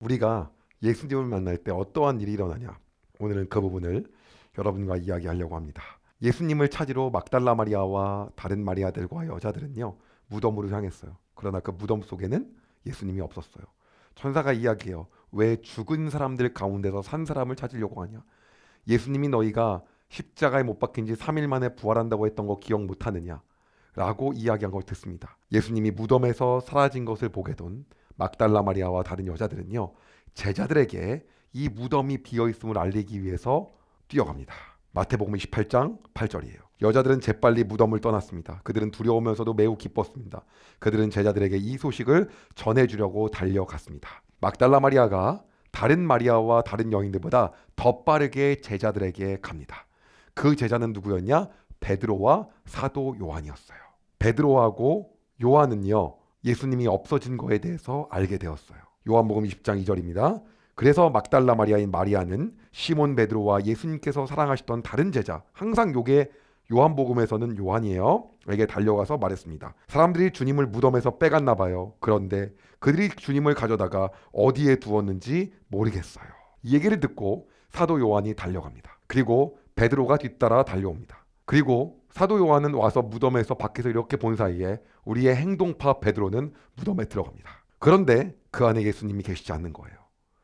우리가 예수님을 만날 때 어떠한 일이 일어나냐? 오늘은 그 부분을 여러분과 이야기하려고 합니다. 예수님을 찾으러 막달라 마리아와 다른 마리아들과 여자들은요, 무덤으로 향했어요. 그러나 그 무덤 속에는 예수님이 없었어요. 천사가 이야기해요. 왜 죽은 사람들 가운데서 산 사람을 찾으려고 하냐? 예수님이 너희가 십자가에 못 박힌 지 3일 만에 부활한다고 했던 거 기억 못하느냐? 라고 이야기한 걸 듣습니다. 예수님이 무덤에서 사라진 것을 보게 된 막달라 마리아와 다른 여자들은요, 제자들에게 이 무덤이 비어 있음을 알리기 위해서 뛰어갑니다. 마태복음 28장 8절이에요. 여자들은 재빨리 무덤을 떠났습니다. 그들은 두려우면서도 매우 기뻤습니다. 그들은 제자들에게 이 소식을 전해주려고 달려갔습니다. 막달라 마리아가 다른 마리아와 다른 여인들보다 더 빠르게 제자들에게 갑니다. 그 제자는 누구였냐? 베드로와 사도 요한이었어요. 베드로하고 요한은요, 예수님이 없어진 거에 대해서 알게 되었어요. 요한복음 20장 2절입니다. 그래서 막달라 마리아인 마리아는 시몬 베드로와 예수님께서 사랑하시던 다른 제자, 항상 요게 요한복음에서는 요한이에요, 에게 달려가서 말했습니다. 사람들이 주님을 무덤에서 빼갔나 봐요. 그런데 그들이 주님을 가져다가 어디에 두었는지 모르겠어요. 이 얘기를 듣고 사도 요한이 달려갑니다. 그리고 베드로가 뒤따라 달려옵니다. 그리고 사도 요한은 와서 무덤에서 밖에서 이렇게 본 사이에 우리의 행동파 베드로는 무덤에 들어갑니다. 그런데 그 안에 예수님이 계시지 않는 거예요.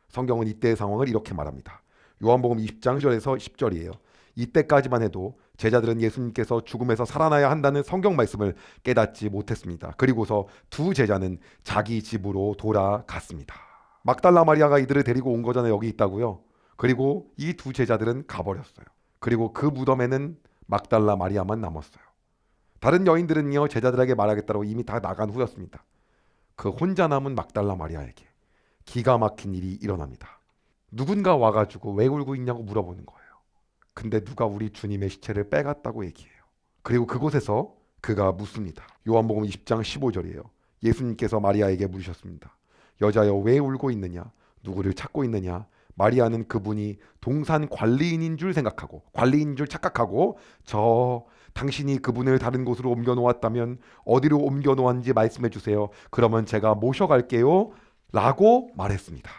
성경은 이때의 상황을 이렇게 말합니다. 요한복음 20장 1절에서 10절이에요. 이때까지만 해도 제자들은 예수님께서 죽음에서 살아나야 한다는 성경 말씀을 깨닫지 못했습니다. 그리고서 두 제자는 자기 집으로 돌아갔습니다. 막달라 마리아가 이들을 데리고 온 거잖아요. 여기 있다고요. 그리고 이 두 제자들은 가버렸어요. 그리고 그 무덤에는 막달라 마리아만 남았어요. 다른 여인들은요, 제자들에게 말하겠다고 이미 다 나간 후였습니다. 그 혼자 남은 막달라 마리아에게 기가 막힌 일이 일어납니다. 누군가 와가지고 왜 울고 있냐고 물어보는 거예요. 근데 누가 우리 주님의 시체를 빼갔다고 얘기해요. 그리고 그곳에서 그가 묻습니다. 요한복음 20장 15절이에요. 예수님께서 마리아에게 물으셨습니다. 여자여, 왜 울고 있느냐? 누구를 찾고 있느냐? 마리아는 그분이 동산 관리인인 줄 생각하고, 관리인인 줄 착각하고, 당신이 그분을 다른 곳으로 옮겨 놓았다면 어디로 옮겨 놓았는지 말씀해 주세요. 그러면 제가 모셔갈게요. 라고 말했습니다.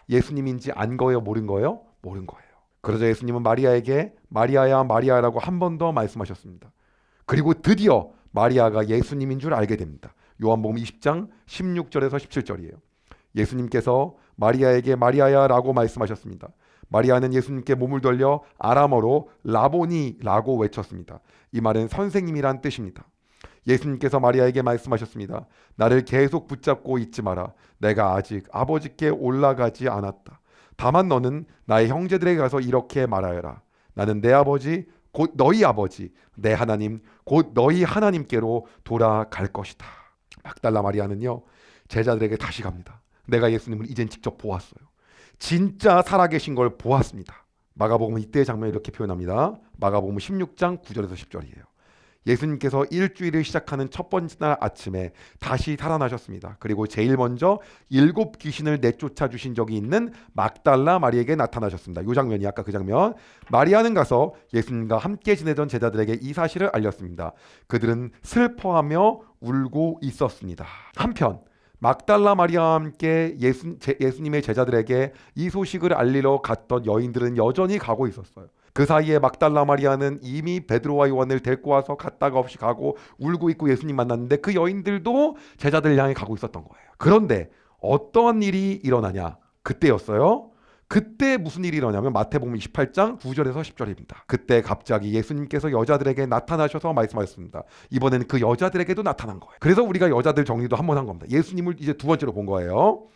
예수님인지 안 거예요? 모른 거예요? 모른 거예요. 그러자 예수님은 마리아에게 마리아야 마리아라고 한 번 더 말씀하셨습니다. 그리고 드디어 마리아가 예수님인 줄 알게 됩니다. 요한복음 20장 16절에서 17절이에요. 예수님께서 마리아에게 마리아야 라고 말씀하셨습니다. 마리아는 예수님께 몸을 돌려 아람어로 라보니 라고 외쳤습니다. 이 말은 선생님이란 뜻입니다. 예수님께서 마리아에게 말씀하셨습니다. 나를 계속 붙잡고 있지 마라. 내가 아직 아버지께 올라가지 않았다. 다만 너는 나의 형제들에게 가서 이렇게 말하여라. 나는 내 아버지 곧 너희 아버지 내 하나님 곧 너희 하나님께로 돌아갈 것이다. 막달라 마리아는요, 제자들에게 다시 갑니다. 내가 예수님을 이젠 직접 보았어요. 진짜 살아계신 걸 보았습니다. 마가복음은 이때의 장면을 이렇게 표현합니다. 마가복음 16장 9절에서 10절이에요. 예수님께서 일주일을 시작하는 첫 번째 날 아침에 다시 살아나셨습니다. 그리고 제일 먼저 7 귀신을 내쫓아 주신 적이 있는 막달라 마리에게 나타나셨습니다. 이 장면이 아까 그 장면. 마리아는 가서 예수님과 함께 지내던 제자들에게 이 사실을 알렸습니다. 그들은 슬퍼하며 울고 있었습니다. 한편 막달라 마리아와 함께 예수님의 제자들에게 이 소식을 알리러 갔던 여인들은 여전히 가고 있었어요. 그 사이에 막달라 마리아는 이미 베드로와 요한을 데리고 와서 갔다가 없이 가고 울고 있고 예수님 만났는데 그 여인들도 제자들 향해 가고 있었던 거예요. 그런데 어떤 일이 일어나냐? 그때였어요. 그때 무슨 일이 일어나냐면 마태복음 28장 9절에서 10절입니다. 그때 갑자기 예수님께서 여자들에게 나타나셔서 말씀하셨습니다. 이번에는 그 여자들에게도 나타난 거예요. 그래서 우리가 여자들 정리도 한 번 한 겁니다. 예수님을 이제 두 번째로 본 거예요.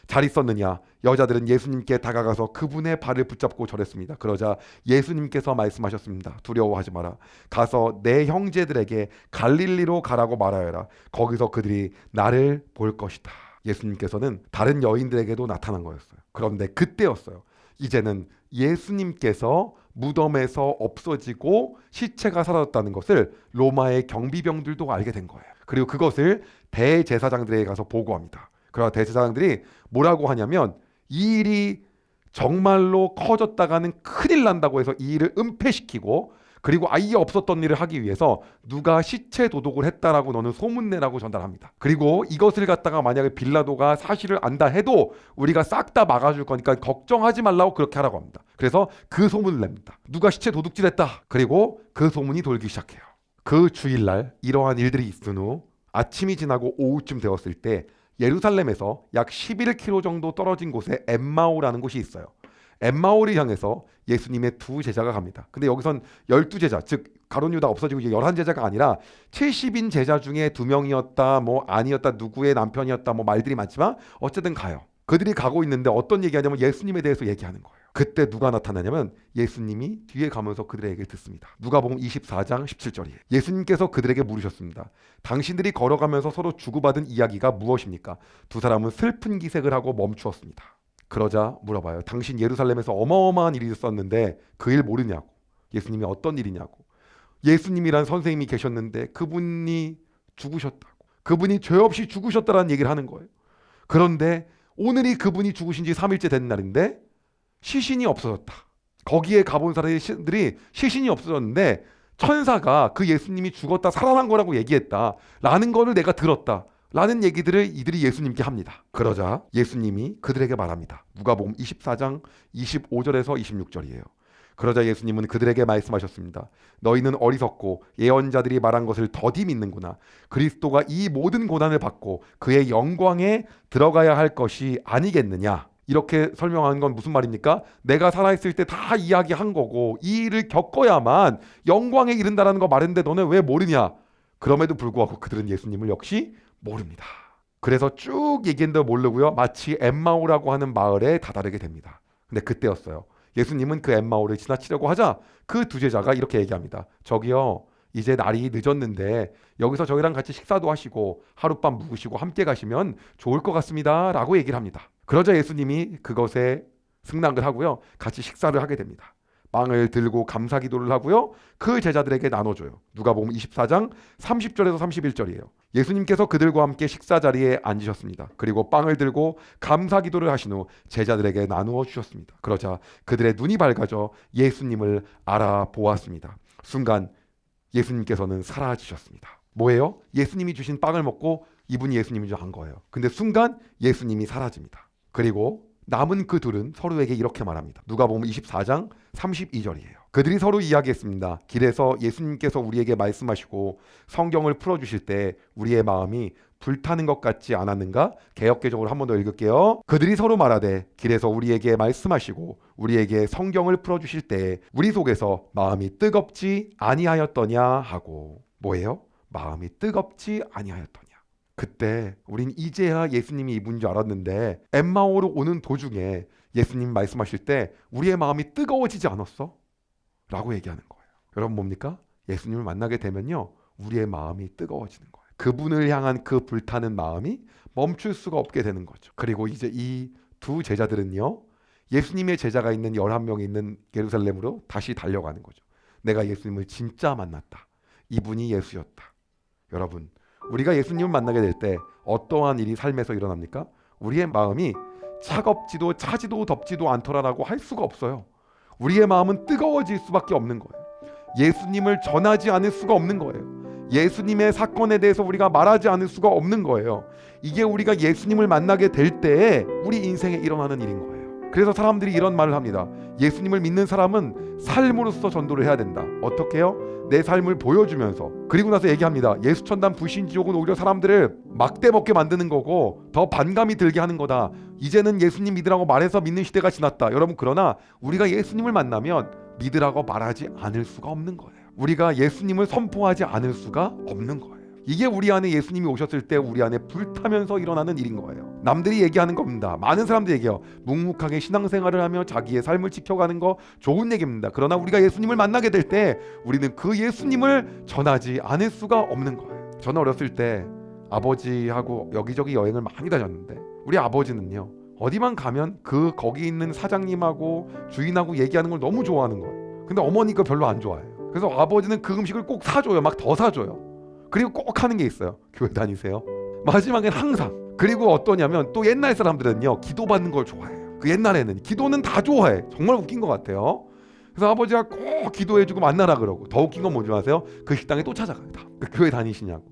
잘 있었느냐? 여자들은 예수님께 다가가서 그분의 발을 붙잡고 절했습니다. 그러자 예수님께서 말씀하셨습니다. 두려워하지 마라. 가서 내 형제들에게 갈릴리로 가라고 말하여라. 거기서 그들이 나를 볼 것이다. 예수님께서는 다른 여인들에게도 나타난 거였어요. 그런데 그때였어요. 이제는 예수님께서 무덤에서 없어지고 시체가 사라졌다는 것을 로마의 경비병들도 알게 된 거예요. 그리고 그것을 대제사장들에게 가서 보고합니다. 그러나 대제사장들이 뭐라고 하냐면 이 일이 정말로 커졌다가는 큰일 난다고 해서 이 일을 은폐시키고 그리고 아예 없었던 일을 하기 위해서 누가 시체 도둑을 했다라고 너는 소문내라고 전달합니다. 그리고 이것을 갖다가 만약에 빌라도가 사실을 안다 해도 우리가 싹 다 막아줄 거니까 걱정하지 말라고 그렇게 하라고 합니다. 그래서 그 소문을 냅니다. 누가 시체 도둑질 했다. 그리고 그 소문이 돌기 시작해요. 그 주일날 이러한 일들이 있은 후 아침이 지나고 오후쯤 되었을 때 예루살렘에서 약 11km 정도 떨어진 곳에 엠마오라는 곳이 있어요. 엠마오를 향해서 예수님의 두 제자가 갑니다. 근데 여기선 12제자, 즉 가룟 유다가 없어지고 이제 11제자가 아니라 70인 제자 중에 2명이었다, 뭐 아니었다, 누구의 남편이었다, 뭐 말들이 많지만 어쨌든 가요. 그들이 가고 있는데 어떤 얘기하냐면 예수님에 대해서 얘기하는 거예요. 그때 누가 나타나냐면 예수님이 뒤에 가면서 그들의 얘기를 듣습니다. 누가복음 24장 17절이에요. 예수님께서 그들에게 물으셨습니다. 당신들이 걸어가면서 서로 주고받은 이야기가 무엇입니까? 두 사람은 슬픈 기색을 하고 멈추었습니다. 그러자 물어봐요. 당신 예루살렘에서 어마어마한 일이 있었는데 그 일 모르냐고. 예수님이 어떤 일이냐고. 예수님이란 선생님이 계셨는데 그분이 죽으셨다고. 그분이 죄 없이 죽으셨다라는 얘기를 하는 거예요. 그런데 오늘이 그분이 죽으신 지 3일째 된 날인데 시신이 없어졌다. 거기에 가본 사람들이 시신이 없어졌는데 천사가 그 예수님이 죽었다 살아난 거라고 얘기했다 라는 거를 내가 들었다 라는 얘기들을 이들이 예수님께 합니다. 그러자 예수님이 그들에게 말합니다. 누가복음 24장 25절에서 26절이에요. 그러자 예수님은 그들에게 말씀하셨습니다. 너희는 어리석고 예언자들이 말한 것을 더디 믿는구나. 그리스도가 이 모든 고난을 받고 그의 영광에 들어가야 할 것이 아니겠느냐. 이렇게 설명하는 건 무슨 말입니까? 내가 살아있을 때 다 이야기한 거고 이 일을 겪어야만 영광에 이른다라는 거 말했는데 너네 왜 모르냐? 그럼에도 불구하고 그들은 예수님을 역시 모릅니다. 그래서 쭉 얘기했는데 모르고요. 마치 엠마오라고 하는 마을에 다다르게 됩니다. 근데 그때였어요. 예수님은 그 엠마오를 지나치려고 하자 그 두 제자가 이렇게 얘기합니다. 저기요, 이제 날이 늦었는데 여기서 저희랑 같이 식사도 하시고 하룻밤 묵으시고 함께 가시면 좋을 것 같습니다 라고 얘기를 합니다. 그러자 예수님이 그것에 승낙을 하고요. 같이 식사를 하게 됩니다. 빵을 들고 감사 기도를 하고요. 그 제자들에게 나눠줘요. 누가복음 24장 30절에서 31절이에요. 예수님께서 그들과 함께 식사 자리에 앉으셨습니다. 그리고 빵을 들고 감사 기도를 하신 후 제자들에게 나누어 주셨습니다. 그러자 그들의 눈이 밝아져 예수님을 알아보았습니다. 순간 예수님께서는 사라지셨습니다. 뭐예요? 예수님이 주신 빵을 먹고 이분이 예수님인 줄 안 거예요. 근데 순간 예수님이 사라집니다. 그리고 남은 그 둘은 서로에게 이렇게 말합니다. 누가복음 24장 32절이에요. 그들이 서로 이야기했습니다. 길에서 예수님께서 우리에게 말씀하시고 성경을 풀어주실 때 우리의 마음이 불타는 것 같지 않았는가? 개역개정으로 한 번 더 읽을게요. 그들이 서로 말하되 길에서 우리에게 말씀하시고 우리에게 성경을 풀어주실 때 우리 속에서 마음이 뜨겁지 아니하였더냐 하고. 뭐예요? 마음이 뜨겁지 아니하였더냐. 그때 우린 이제야 예수님이 이분인 줄 알았는데 엠마오로 오는 도중에 예수님 말씀하실 때 우리의 마음이 뜨거워지지 않았어? 라고 얘기하는 거예요. 여러분 뭡니까? 예수님을 만나게 되면요 우리의 마음이 뜨거워지는 거예요. 그분을 향한 그 불타는 마음이 멈출 수가 없게 되는 거죠. 그리고 이제 이 두 제자들은요 예수님의 제자가 있는 11명이 있는 예루살렘으로 다시 달려가는 거죠. 내가 예수님을 진짜 만났다. 이분이 예수였다. 여러분 우리가 예수님을 만나게 될 때 어떠한 일이 삶에서 일어납니까? 우리의 마음이 차갑지도 차지도 덥지도 않더라라고 할 수가 없어요. 우리의 마음은 뜨거워질 수밖에 없는 거예요. 예수님을 전하지 않을 수가 없는 거예요. 예수님의 사건에 대해서 우리가 말하지 않을 수가 없는 거예요. 이게 우리가 예수님을 만나게 될 때에 우리 인생에 일어나는 일인 거예요. 그래서 사람들이 이런 말을 합니다. 예수님을 믿는 사람은 삶으로서 전도를 해야 된다. 어떻게 해요? 내 삶을 보여주면서. 그리고 나서 얘기합니다. 예수천단 불신지옥은 오히려 사람들을 막대 먹게 만드는 거고 더 반감이 들게 하는 거다. 이제는 예수님 믿으라고 말해서 믿는 시대가 지났다. 여러분 그러나 우리가 예수님을 만나면 믿으라고 말하지 않을 수가 없는 거예요. 우리가 예수님을 선포하지 않을 수가 없는 거예요. 이게 우리 안에 예수님이 오셨을 때 우리 안에 불타면서 일어나는 일인 거예요. 남들이 얘기하는 겁니다. 많은 사람들이 얘기해요. 묵묵하게 신앙생활을 하며 자기의 삶을 지켜가는 거 좋은 얘기입니다. 그러나 우리가 예수님을 만나게 될 때 우리는 그 예수님을 전하지 않을 수가 없는 거예요. 저는 어렸을 때 아버지하고 여기저기 여행을 많이 다녔는데 우리 아버지는요 어디만 가면 거기 있는 사장님하고 주인하고 얘기하는 걸 너무 좋아하는 거예요. 근데 어머니가 별로 안 좋아해요. 그래서 아버지는 그 음식을 꼭 사줘요. 막 더 사줘요. 그리고 꼭 하는 게 있어요. 교회 다니세요? 마지막엔 항상. 그리고 어떠냐면 또 옛날 사람들은요 기도 받는 걸 좋아해요. 그 옛날에는 기도는 다 좋아해. 정말 웃긴 것 같아요. 그래서 아버지가 꼭 기도해주고 만나라 그러고, 더 웃긴 건 뭔지 아세요? 그 식당에 또 찾아가요. 그 교회 다니시냐고.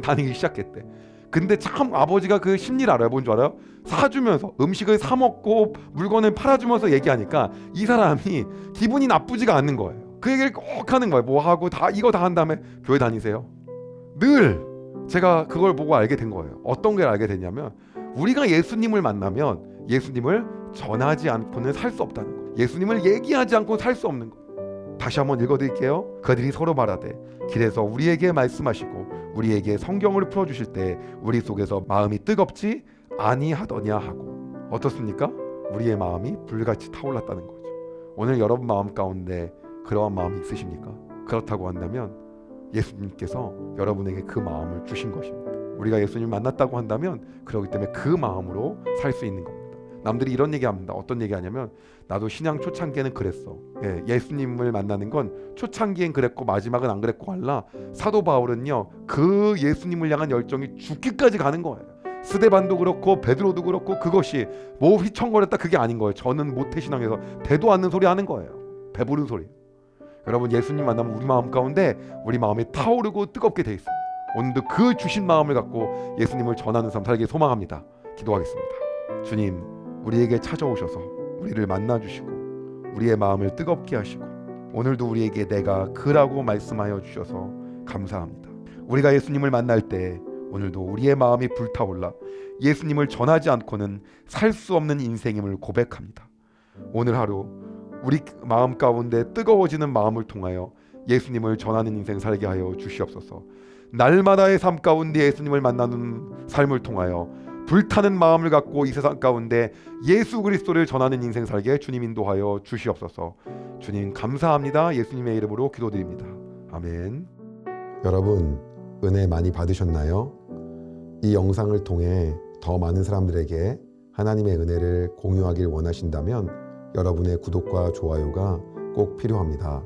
다니기 시작했대. 근데 참 아버지가 그 심리를 알아요. 뭔지 알아요? 사주면서 음식을 사 먹고 물건을 팔아주면서 얘기하니까 이 사람이 기분이 나쁘지가 않는 거예요. 그 얘기를 꼭 하는 거예요. 뭐 하고 다 이거 다 한 다음에 교회 다니세요. 늘 제가 그걸 보고 알게 된 거예요. 어떤 걸 알게 됐냐면, 우리가 예수님을 만나면 예수님을 전하지 않고는 살 수 없다는 거예요. 예수님을 얘기하지 않고 살 수 없는 거예요. 다시 한번 읽어드릴게요. 그들이 서로 말하되 길에서 우리에게 말씀하시고 우리에게 성경을 풀어주실 때 우리 속에서 마음이 뜨겁지 아니하더냐 하고. 어떻습니까? 우리의 마음이 불같이 타올랐다는 거죠. 오늘 여러분 마음 가운데 그러한 마음이 있으십니까? 그렇다고 한다면 예수님께서 여러분에게 그 마음을 주신 것입니다. 우리가 예수님을 만났다고 한다면 그렇기 때문에 그 마음으로 살 수 있는 겁니다. 남들이 이런 얘기합니다. 어떤 얘기하냐면, 나도 신앙 초창기에는 그랬어. 예수님을 만나는 건 초창기엔 그랬고 마지막은 안 그랬고 할라. 사도 바울은요, 그 예수님을 향한 열정이 죽기까지 가는 거예요. 스데반도 그렇고 베드로도 그렇고 그것이 뭐 휘청거렸다 그게 아닌 거예요. 저는 모태신앙에서 대도 않는 소리 하는 거예요. 배부른 소리. 여러분, 예수님 만나면 우리 마음 가운데 우리 마음이 타오르고 뜨겁게 돼 있습니다. 오늘도 그 주신 마음을 갖고 예수님을 전하는 삶 살기 소망합니다. 기도하겠습니다. 주님, 우리에게 찾아오셔서 우리를 만나주시고 우리의 마음을 뜨겁게 하시고 오늘도 우리에게 내가 그라고 말씀하여 주셔서 감사합니다. 우리가 예수님을 만날 때 오늘도 우리의 마음이 불타올라 예수님을 전하지 않고는 살 수 없는 인생임을 고백합니다. 오늘 하루 우리 마음 가운데 뜨거워지는 마음을 통하여 예수님을 전하는 인생 살게 하여 주시옵소서. 날마다의 삶 가운데 예수님을 만나는 삶을 통하여 불타는 마음을 갖고 이 세상 가운데 예수 그리스도를 전하는 인생 살게 주님 인도하여 주시옵소서. 주님 감사합니다. 예수님의 이름으로 기도드립니다. 아멘. 여러분, 은혜 많이 받으셨나요? 이 영상을 통해 더 많은 사람들에게 하나님의 은혜를 공유하길 원하신다면 여러분의 구독과 좋아요가 꼭 필요합니다.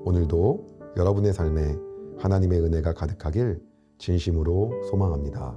오늘도 여러분의 삶에 하나님의 은혜가 가득하길 진심으로 소망합니다.